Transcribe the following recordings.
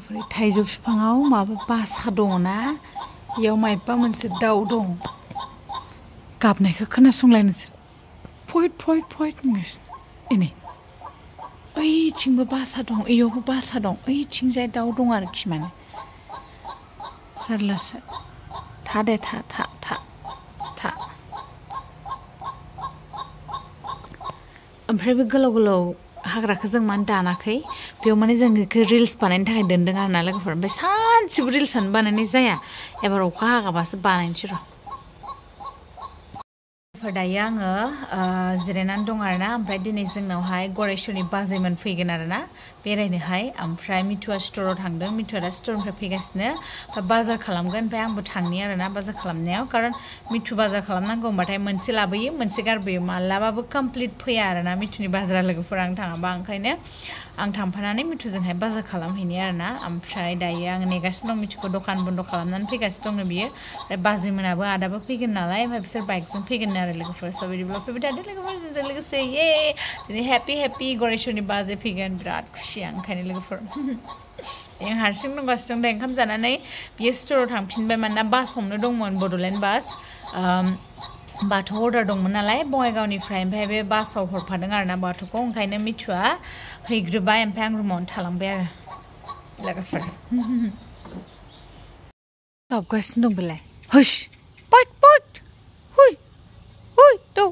लोगोफोर थाइजौ बिफाङाव माबा बासा दङ ना बेयाव मायबा मोनसे दाउ दं गाबनायखौ खोनासंलाय नोंसोर फयट फयट फयट होनगासिनो एनै ओइथिंबो बासा दं इयावबो बासा दं ओइथिंजाय दाउ दं आरोखि माने जारलासो था दे था था था था ओमफ्राय बे गोलाव गोलाव हाग्राखौ जों मानो दानाखै बेयाव माने जों बेखौ रिल्स बानायनो थाखाय दोनदों आरो ना लोगोफोर ओमफ्राय सानसेबो रिल्सआनो बानायनाय जाया एबार अखा हागाबासो बानायनोसै र' दायो आङो जिरायनानै दं आरोना ओमफ्राय दिनै जोंनावहाय गरेस्वरनि बाजैमोन फैगोन आरोना बेरायनोहाय ओमफ्राय मिथुआ स्ट'राव थांदों मिथुआ दा स्ट'रनिफ्राय फैगासिनो ओमफ्राय बाजार खालामगोन ओमफ्राय आंबो थांनि आरोना बाजार खालामनायाव खारन मिथु बाजार खालामनांगौ होनबाथाय मोनसे लाबोयो मोनसे गारबोयो मालाबाबो कमप्लिट फैया आरोना मिथुनि बाजारा लोगोफोर आं थाङाबा ओंखायनो आं थांफानानै मिथुजोंहाय बाजार खालामहैनि आरोना ओमफ्राय दायो आं नेगासिनो दं मिथुखौ दखान बन्द' खालामनानै फैगासिनो दङ बियो ओमफ्राय बाजैमोनाबो आदाबो फैगोन नालाय ओमफ्राय बिसोर बाइकजों फैगोन आरो लोगोफोर स' बिदिब्ला फैबाय थादो लोगोफोर जोंजों लोगोसे ये दिनै हेपि हेपि गरेस्वरनि बाजै फैगोन बिराद खुसि आं ओंखायनो लोगोफोर आं हारसिं दंगासिनो दं दा ओंखाम जानानै बियो स्ट'राव थांफिनबाय मानोना बास हमनो दंमोन बड'लेण्ड बास बाथौ अर्डार दंमोन नालाय बङाइगावनिफ्राय ओमफ्राय बे बासाव हरफादों आरोना बाथौखौ ओंखायनो मिथुआ हैग्रोबाय ओमफ्राय आं रुमावनो थालांबाय आरो लोगोफोर गाबगासिनो दं बेलाय हुश पट पट हुइ हुइ दाउ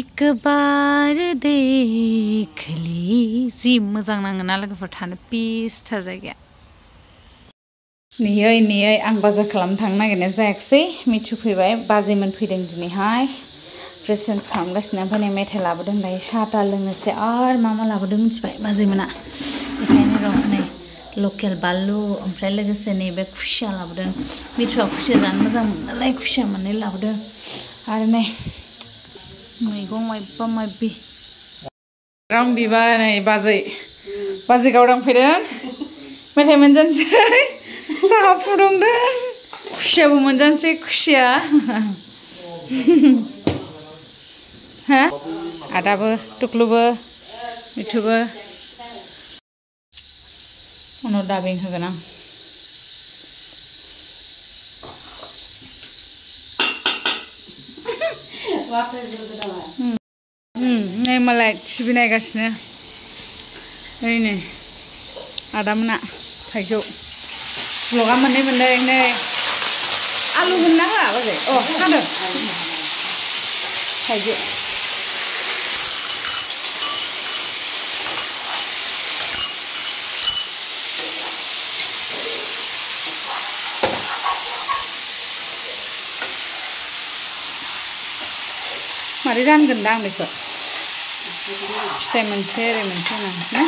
एक बार देख ली जि मोजां नाङोना लोगोफोर थानो पिसथार जायगाया नेयै नेयै आं बाजार खालामनो थांनो नागिरनाय जायाखिसै मिथु फैबाय बाजैमोन फैदों दिनैहाय प्रेसेन्स खालामगासिनो ओमफ्राय नै मेथाइ लाबोदों दायो साहा ता लोंनोसै आरो मा लाबोदों मिथिबाय बाजैमोना बेखायनो र' नै लकेल बानलु ओमफ्राय लोगोसे नैबे खुसिया लाबोदों मिथुआ खुसिया जानो मोजां मोनो नालाय खुसिया मोननै लाबोदों आरो नै मैगं मायबा मायबि गावदां बिबार नै बाजै गावदां फैदों मेथाइ मोनजानोसै साहा फुदुंदों खुसियाबो मोनजानोसै खुसिया हा आदाबो टुक्लुबो मिथुबो उनाव दाबिं होगोन आं नै मालाय टिभि नायगासिनो ओइ नै आदामोना थाइजौ ब्लगा मोननै मोनदों नै आलु मोनना होआ बाजै अ हादों थाइजौ मारै रानगोन दा आं बेखौ फिथाइ मोनसे ओरै मोनसे होनानै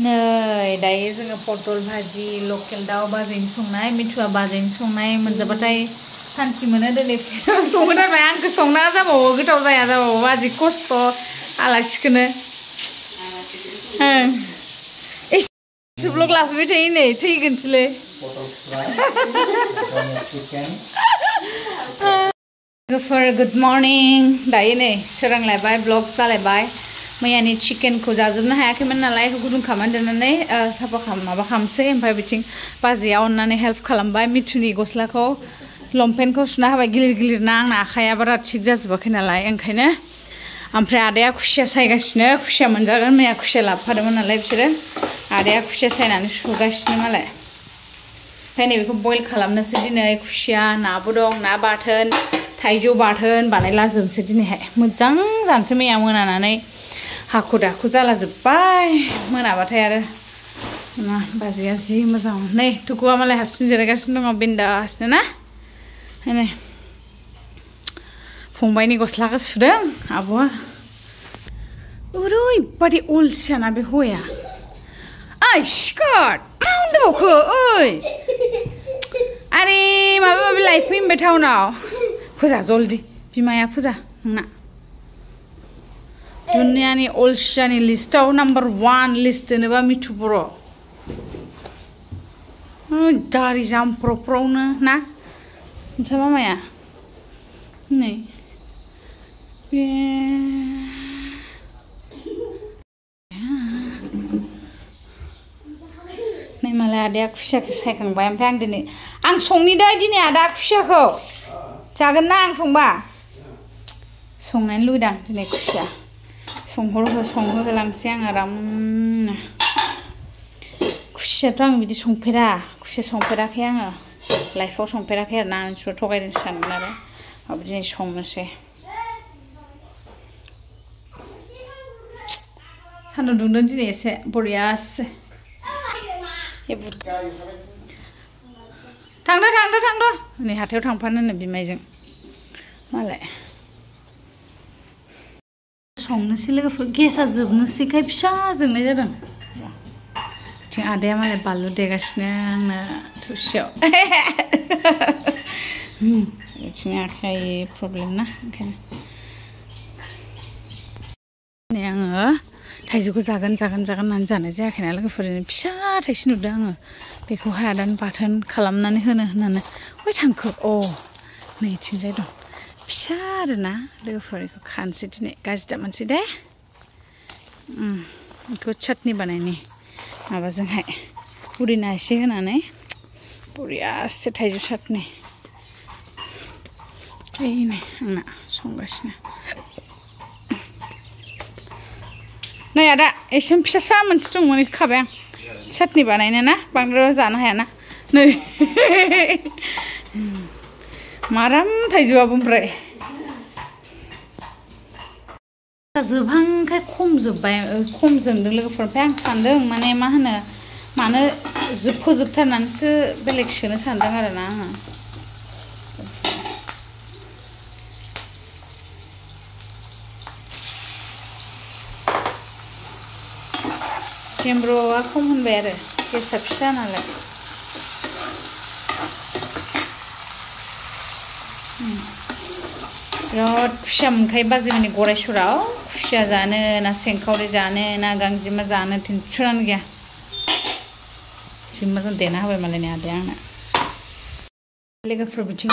नै दायो जोङो पटल भाजि लकेल दाउ बाजैनि संनाय मिथुआ बाजैनि संनाय मोनजाबाथाय सान्थि मोनो दिनै संगोन आरो आंखौ संना जाबावो गोथाव जाया जाबावो बाजि खस्थ' आलासिखौनो एसे ब्लग लाफैबाय थायो नै थैगोनसैलै लोगोफोर गुड मर्निं दायो नै सोरांलायबाय ब्लग जालायबाय मैयानि चिकेनखौ जाजोबनो हायाखैमोन नालाय गुदुं खालामनानै दोननानै साफा माबा खालामसै ओमफ्राय बिथिं बाजैया अननानै हेल्प खालामबाय मिथुनि गस्लाखौ लंपेन्टखौ सुना होबाय गिलिर गिलिरना आंना आखाइया बारा थिग जाजोबाखै नालाय ओंखायनो ओमफ्राय आदाया खुसिया सायगासिनो खुसिया मोनजागोन मैया खुसिया लाबोफादोंमोन नालाय बिसोरो आदाया खुसिया सायनानै सुगासिनो मालाय ओमफ्राय नै बेखौ बयल खालामनोसै दिनै खुसिया नाबो दं ना बाथोन थाइजौ बाथोन बानायलाजोबनोसै दिनैहाय मोजां जानोसै मैया मोनानानै हाखु दाखु जालाजोब्बाय मोनाबाथाय आरो ना बाजैया जि मोजां नै टुकुआ मालाय हारसिं जिरायगासिनो दङ बिन्दासनो ना नै फंबायनि गस्लाखौ सुदों आब'आ ओरैबादि अलसियाना बे हौवाया ओइ स्कार्ट मा उन्दुबावखो ओइ आरे माबा माबि लायफै होनबाय टाउनाव फोजा जल्दि बिमाया फोजा नोंना दुनियानि अलसियानि लिस्टआव नाम्बार 1 लिस्ट दोनोबा मिथु बर' दारि जामफ्रावनो ना मिथिया मामाया नै नै मालाय आदाया खुसियाखौ सायखांबाय ओमफ्राय आं संनि दै दिनै आदा खुसियाखौ जागोन ना आं संबा संनानै लुगैदां दिनै खुसिया संहोलांसै आं आरामनो खुसियाथ' आं बिदि संफेरा खुसिया संफेराखै आङो लाइफआव संफेराखै आरो ना मानसिफोर थगायदों सानगोन आरो माबा दिनै संनोसै सान्दुं दुंदों दिनै एसे बरियासो थांदो नै हाथायाव थांफानो बिमाइजों मालाय संनोसै लोगोफोर गेसआ जोबनोसैखाय फिसा जोंनाय जादों थिं आदाया मालाय बानलु देगासिनो आंनो थौसियाव बिथिं आखाइ प्रब्लेम ना ओंखायनो नै आङो थाइजौखौ जागोन होननानै जानाय जायाखै ना लोगोफोरनो फिसा थाइसे नुदों आङो बेखौहाय आदानो बाथोन खालामनानै होनो अय थांखो नै इथिंजाय दं फिसा आरोना लोगोफोर बेखौ खानोसै दिनै गाज्रि दामोनसै दे बेखौ चाटनि बानायनि माबाजोंहाय पुदिना एसे होनानै बरियासो थाइजौ चाटनि नै आंना संगासिनो नै आदा एसे फिसा मोनसे दंमोन बेखौ खाबाय आं चाटनि बानायनो ना बांद्राय जानो हायाना नै माराम थाइजौआबो ओमफ्राय जोबहांखाय खम जोंदों लोगोफोर ओमफ्राय आं सानदों माने मा होनो मानो फोजोबथारनानैसो बेलेग सोनो सानदों आरोना आङो केमब्र'आ खम होनबाय आरो गेसआ फिसा नालाय बिराद खुसिया मोनखायो बाजैमोननि गरायसराव खुसिया जानो ना सेंखावरि जानो ना गांजेमा जानो टेनसनानो गैया जि मोजां देना होबाय मालायनि आदाया आंनो लोगोफोर बिथिं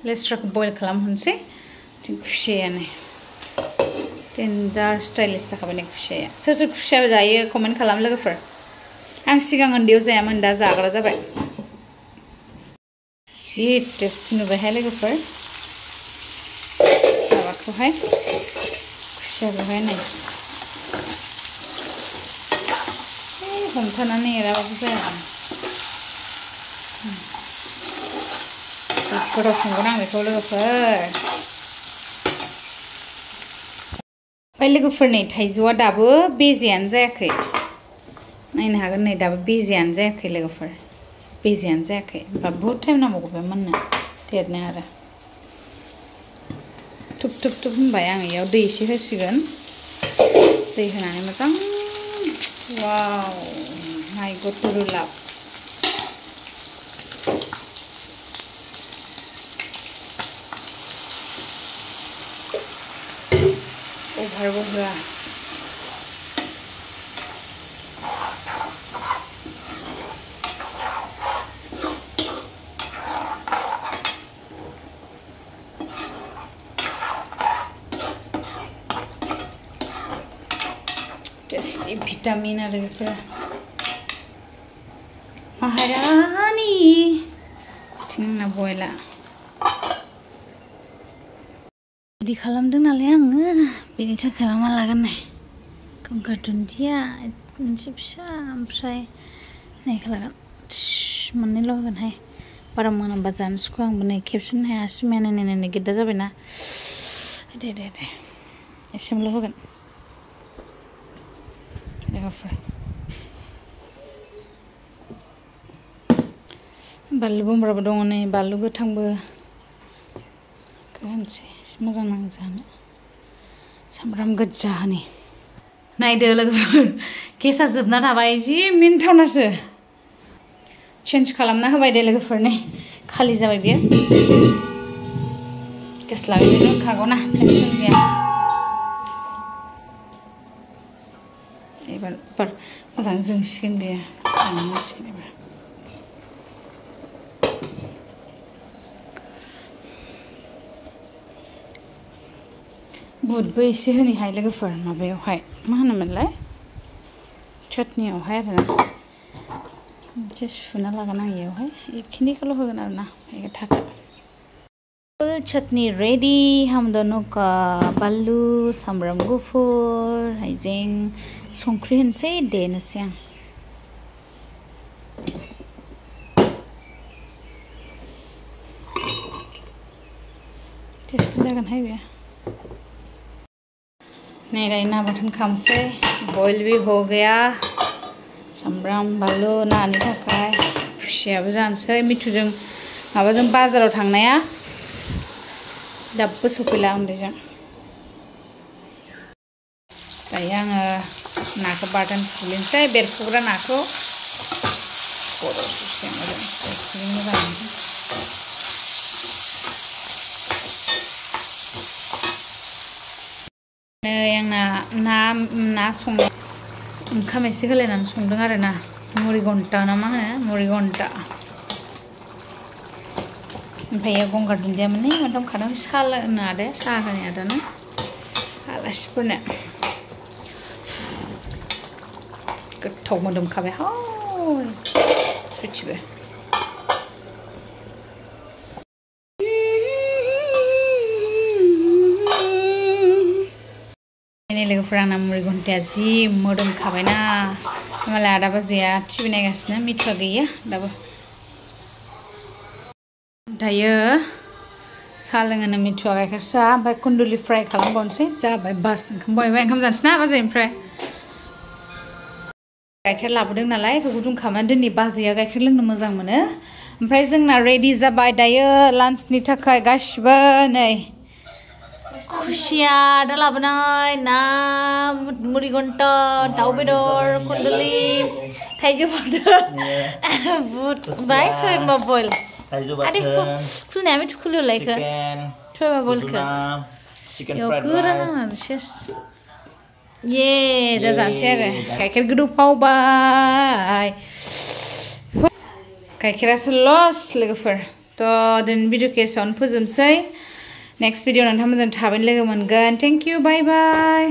लेस्राखौ बयल खालामहरनोसै बिथिं खुसियायानो डेन्जार स्टाइलिश जाखाबाय नै खुसियाया सोर खुसिया जायो कमेन्ट खालाम लोगोफोर आं सिगां उन्दैयाव जायामोन दा जाग्रा जाबाय जि टेस्टि नुबायहाय लोगोफोर माबाखौहाय खुसियाखौहाय नै हमथानानै एराबाबो जाया गोथाव संगोन आं बेखौ लोगोफोर ओमफ्राय लोगोफोर नै थाइजौआ दाबो बेजेयानो जायाखै नायनो हागोन नै दाबो बेजेयानो जायाखै लोगोफोर बेजेयानो जायाखै होमबा बहुद टाइम नांबावगौ बे मोननो देरनो आरो थुब होनबाय आं इयाव दै एसे होसिगोन दै होनानै मोजां वाव माय गड रुलाब अभारबो होआ टेस्टी भिटामिन आरो बेफोरो महारानी बिथिं आंना बयला बिदि खालामदों नालाय आङो बेनि थाखाय मा लागोन नै गंगार दुन्दिया मोनसे फिसा ओमफ्राय नायखौ लागोन मोननैल' होगोनहाय बारा मोनामबा जानो सुखुवा आंबो नै खेबसेनो हाया सिमाया नायनाय गेद्दा जाबायना दे एसेमल' होगोन लोगोफोर बानलु बमब्राबो दङ नै बानलु गोथांबो होनोसै एसे मोजां नाङो जानो सामब्राम गोजा होनि नायदो लोगोफोर गेसआ जोबना थाबाय जि मिनिथावनासो चेन्ज खालामना होबाय दे लोगोफोर नै खालि जाबाय बियो गेस लागायनो रोंखागौ ना टेनसन गैया एबार मोजां जोंसिगोन बेयो जानांसिगोन एबार बुटबो एसे होनिहाय लोगोफोर माबायावहाय मा होनोमोनलाय चटनियावहाय आरोना एसे सुना लागोन आं इयावहाय इखिनिखौल' होगोन आरोना बेखौ थागोन चटनी रेडी हम दोनों का बानलु सामब्राम गुफुर हाइजें संख्रि होनसै देनोसै आं टेस्टी जागोनहाय बे नहीं ना बटन खामसे बॉयल भी हो गया सामब्राम बानलु नानि थाखाय खुसियाबो जानोसै मिथुजों माबाजों बाजाराव थांनाया दाबो सफैला उन्दैजों दायो आङो नाखौ बाथोन फुलिनोसै बेरफुग्रा नाखौ बर' ससेयाव मोजां आंना ना संनो ओंखाम एसे होलायनानै संदों आरोना मुरिघन्टा ना मा होनो मुरिघन्टा ओमफ्राय गंगार दुन्दिया मोननै मोनथाम खादों साहा लोंनो आरो साहा होनो आदानो आलासिफोरनो गोथाव मोदोमखाबाय हाय सयथिबो लोगोफोर आंना मुरिघन्टाया जि मोदोमखाबायना मालाय आदा बाजैया टिभि नायगासिनो मिथुआ गैया दाबो दायो साहा लोङोनो मिथुआ गाइखेर साहा ओमफ्राय कुन्दुलि फ्राय खालामबावनोसै जाबाय बास ओंखाम बहायबाय ओंखाम जानोसै ना बाजैनिफ्राय गाइखेर लाबोदों नालाय गुदुं खालामनानै दिनै बाजैया गाइखेर लोंनो मोजां मोनो ओमफ्राय जोंना रेडि जाबाय दायो लान्चनि थाखाय गासिबो नै खुसिया दा लाबोनाय ना मुरिघन्टा दाउ बेदर कुन्दुलि थाइजौ बाथोन बुट ओमफ्राय सयाबिन बयल आदै खुलिनाया मिथु खुलिलायखो सयाबिन बयलखौ याव गोरा नाङा सेस ये दा जानोसै आरो गाइखेर गोदौफावबाय गाइखेरासो लस लोगोफोर थ' दिनै भिडिअ'खौ एसेयावनो फोजोबनोसै नेक्स्ट भिडिअ नोंथांमोनजों थाबैनो लोगो मोनगोन थेंक इउ बाय बाय